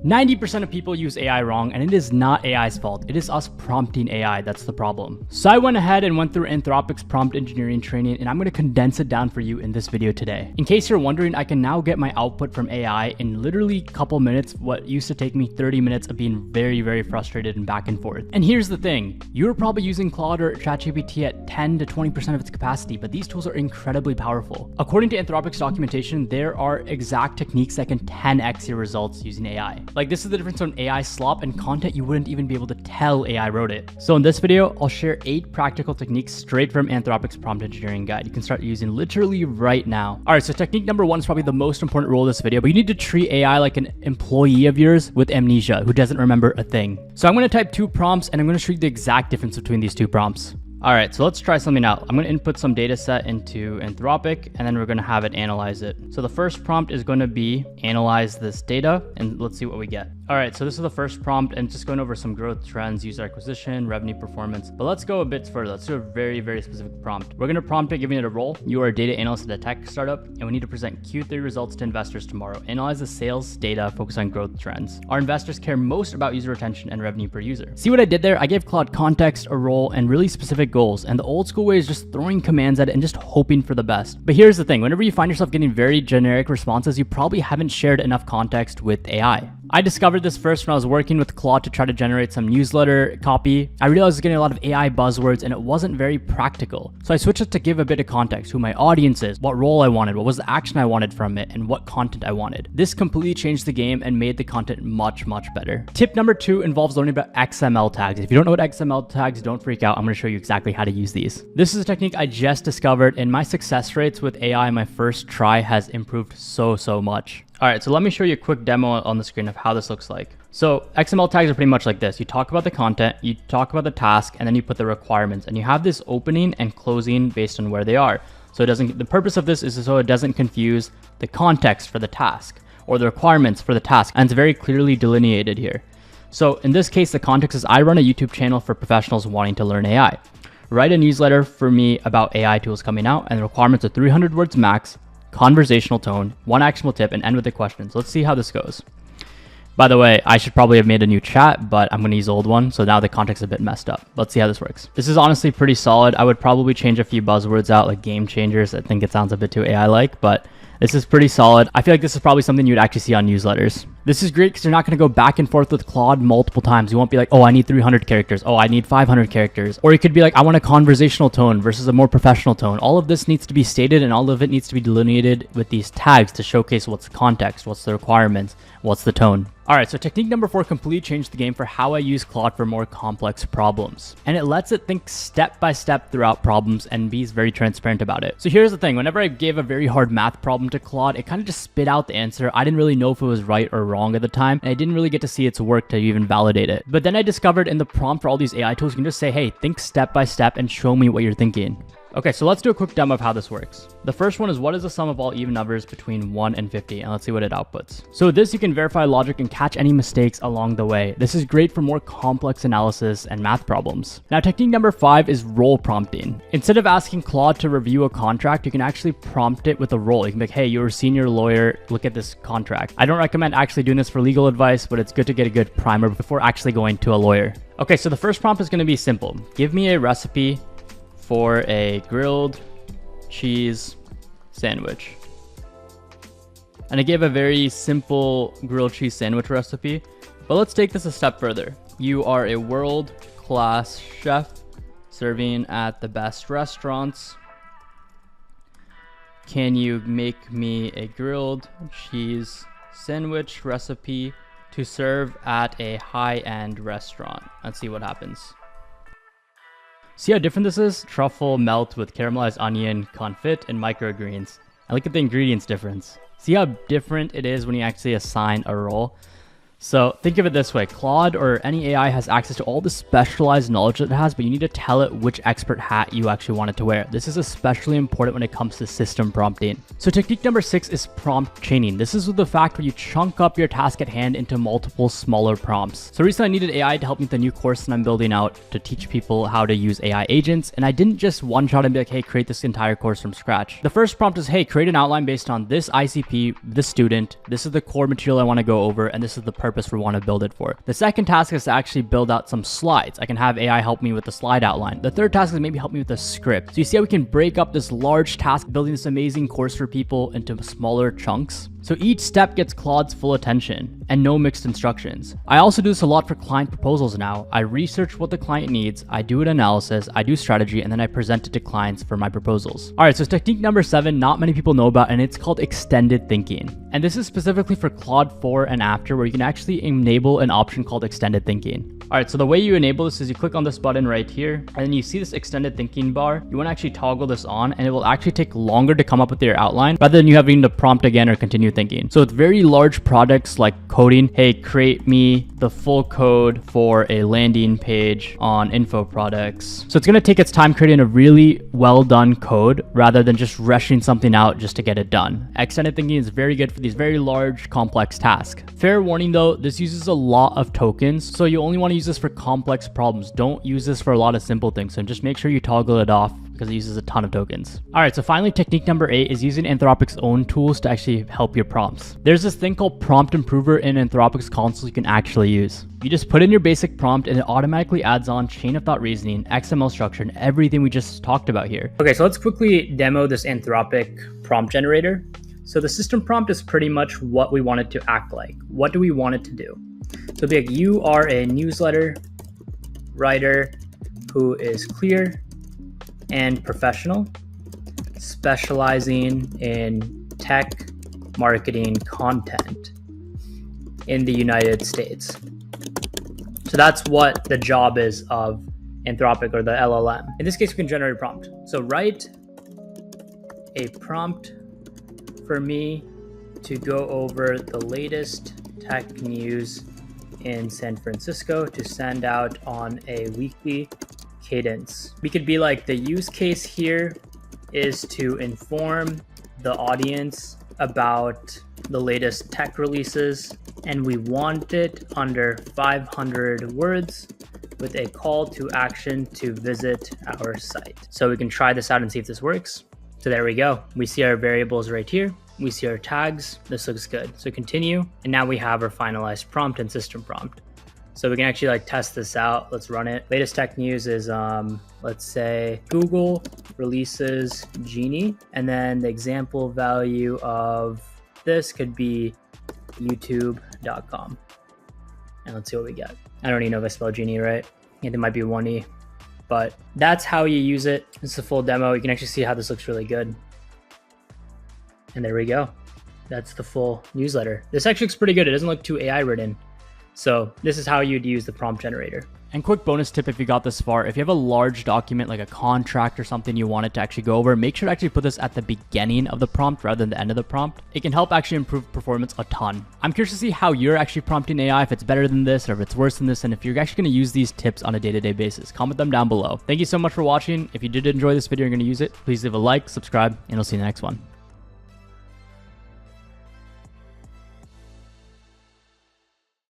90% of people use AI wrong, and it is not AI's fault. It is us prompting AI that's the problem. So I went ahead and went through Anthropic's prompt engineering training, and I'm going to condense it down for you in this video today. In case you're wondering, I can now get my output from AI in literally a couple minutes, what used to take me 30 minutes of being very frustrated and back and forth. And here's the thing, you're probably using Claude or ChatGPT at 10 to 20% of its capacity, but these tools are incredibly powerful. According to Anthropic's documentation, there are exact techniques that can 10x your results using AI. Like, this is the difference on AI slop and content you wouldn't even be able to tell AI wrote it. So in this video, I'll share 8 practical techniques straight from Anthropic's prompt engineering guide you can start using literally right now. All right, so technique number 1 is probably the most important rule of this video, but you need to treat AI like an employee of yours with amnesia who doesn't remember a thing. So I'm going to type 2 prompts and I'm going to show you the exact difference between these 2 prompts. All right, so let's try something out. I'm going to input some data set into Anthropic, and then we're going to have it analyze it. So the first prompt is going to be analyze this data, and let's see what we get. All right, so this is the first prompt, and it's just going over some growth trends, user acquisition, revenue performance. But let's go a bit further. Let's do a very specific prompt. We're going to prompt it, giving it a role. You are a data analyst at a tech startup, and we need to present Q3 results to investors tomorrow. Analyze the sales data, focus on growth trends. Our investors care most about user retention and revenue per user. See what I did there? I gave Claude context, a role, and really specific goals. And the old school way is just throwing commands at it and just hoping for the best. But here's the thing, whenever you find yourself getting very generic responses, you probably haven't shared enough context with AI. I discovered this first when I was working with Claude to try to generate some newsletter copy. I realized I was getting a lot of AI buzzwords and it wasn't very practical. So I switched it to give a bit of context, who my audience is, what role I wanted, what was the action I wanted from it, and what content I wanted. This completely changed the game and made the content much better. Tip number 2 involves learning about XML tags. If you don't know what XML tags, don't freak out. I'm going to show you exactly how to use these. This is a technique I just discovered, and my success rates with AI my first try has improved so much. All right, so let me show you a quick demo on the screen of how this looks like. So XML tags are pretty much like this. You talk about the content, you talk about the task, and then you put the requirements, and you have this opening and closing based on where they are. So it doesn't, the purpose of this is so it doesn't confuse the context for the task or the requirements for the task, and it's very clearly delineated here. So in this case, the context is I run a YouTube channel for professionals wanting to learn AI. Write a newsletter for me about AI tools coming out, and the requirements are 300 words max, conversational tone, 1 actionable tip, and end with the questions. Let's see how this goes. By the way, I should probably have made a new chat, but I'm going to use the old one, so now the context is a bit messed up. Let's see how this works. This is honestly pretty solid. I would probably change a few buzzwords out, like game changers. I think it sounds a bit too AI-like, but this is pretty solid. I feel like this is probably something you'd actually see on newsletters. This is great because you're not going to go back and forth with Claude multiple times. You won't be like, oh, I need 300 characters. Oh, I need 500 characters. Or you could be like, I want a conversational tone versus a more professional tone. All of this needs to be stated, and all of it needs to be delineated with these tags to showcase what's the context, what's the requirements, what's the tone. All right, so technique number 4 completely changed the game for how I use Claude for more complex problems. And it lets it think step by step throughout problems and be very transparent about it. So here's the thing, whenever I gave a very hard math problem to Claude, it kind of just spit out the answer. I didn't really know if it was right or wrong at the time, and I didn't really get to see its work to even validate it. But then I discovered in the prompt for all these AI tools, you can just say, hey, think step by step and show me what you're thinking. Okay, so let's do a quick demo of how this works. The first one is, what is the sum of all even numbers between 1 and 50? And let's see what it outputs. So with this, you can verify logic and catch any mistakes along the way. This is great for more complex analysis and math problems. Now, technique number 5 is role prompting. Instead of asking Claude to review a contract, you can actually prompt it with a role. You can be like, hey, you're a senior lawyer, look at this contract. I don't recommend actually doing this for legal advice, but it's good to get a good primer before actually going to a lawyer. Okay, so the first prompt is going to be simple. Give me a recipe for a grilled cheese sandwich. And I gave a very simple grilled cheese sandwich recipe, but let's take this a step further. You are a world-class chef serving at the best restaurants. Can you make me a grilled cheese sandwich recipe to serve at a high-end restaurant? Let's see what happens. See how different this is? Truffle melt with caramelized onion, confit, and microgreens. And look at the ingredients difference. See how different it is when you actually assign a role? So think of it this way, Claude or any AI has access to all the specialized knowledge that it has, but you need to tell it which expert hat you actually want it to wear. This is especially important when it comes to system prompting. So technique number 6 is prompt chaining. This is the fact where you chunk up your task at hand into multiple smaller prompts. So recently I needed AI to help me with the new course that I'm building out to teach people how to use AI agents. And I didn't just one shot and be like, hey, create this entire course from scratch. The first prompt is, hey, create an outline based on this ICP, this student, this is the core material I want to go over, and this is the purpose purpose we want to build it for. The second task is to actually build out some slides. I can have AI help me with the slide outline. The third task is maybe help me with the script. So you see how we can break up this large task, building this amazing course for people into smaller chunks. So each step gets Claude's full attention and no mixed instructions. I also do this a lot for client proposals now. I research what the client needs, I do an analysis, I do strategy, and then I present it to clients for my proposals. All right, so technique number 7, not many people know about, and it's called extended thinking. And this is specifically for Claude 4 and after, where you can actually enable an option called extended thinking. All right, so the way you enable this is you click on this button right here, and then you see this extended thinking bar. You want to actually toggle this on, and it will actually take longer to come up with your outline rather than you having to prompt again or continue thinking. So with very large products like coding, hey, create me the full code for a landing page on info products. So it's going to take its time creating a really well done code rather than just rushing something out just to get it done. Extended thinking is very good for these very large, complex tasks. Fair warning though, this uses a lot of tokens, so you only want to use this for complex problems. Don't use this for a lot of simple things, and just make sure you toggle it off because it uses a ton of tokens. All right, so finally, technique number 8 is using Anthropic's own tools to actually help your prompts. There's this thing called Prompt Improver in Anthropic's console you can actually use. You just put in your basic prompt and it automatically adds on chain of thought reasoning, XML structure, and everything we just talked about here. Okay, so let's quickly demo this Anthropic prompt generator. So the system prompt is pretty much what we want it to act like. What do we want it to do? So it'd be like, you are a newsletter writer who is clear and professional, specializing in tech marketing content in the United States. So that's what the job is of Anthropic or the LLM. In this case, we can generate a prompt. So write a prompt for me to go over the latest tech news in San Francisco to send out on a weekly cadence. We could be like, the use case here is to inform the audience about the latest tech releases, and we want it under 500 words with a call to action to visit our site. So we can try this out and see if this works. So there we go. We see our variables right here. We see our tags. This looks good. So continue. And now we have our finalized prompt and system prompt. So we can actually like test this out. Let's run it. Latest tech news is, let's say Google releases Genie. And then the example value of this could be youtube.com. And let's see what we get. I don't even know if I spelled Genie right. I think it might be 1E, but that's how you use it. This is a full demo. You can actually see how this looks really good. And there we go. That's the full newsletter. This actually looks pretty good. It doesn't look too AI ridden. So this is how you'd use the prompt generator. And quick bonus tip if you got this far, if you have a large document like a contract or something you want it to actually go over, make sure to actually put this at the beginning of the prompt rather than the end of the prompt. It can help actually improve performance a ton. I'm curious to see how you're actually prompting AI, if it's better than this or if it's worse than this, and if you're actually going to use these tips on a day-to-day basis. Comment them down below. Thank you so much for watching. If you did enjoy this video and you're going to use it, please leave a like, subscribe, and I'll see you in the next one.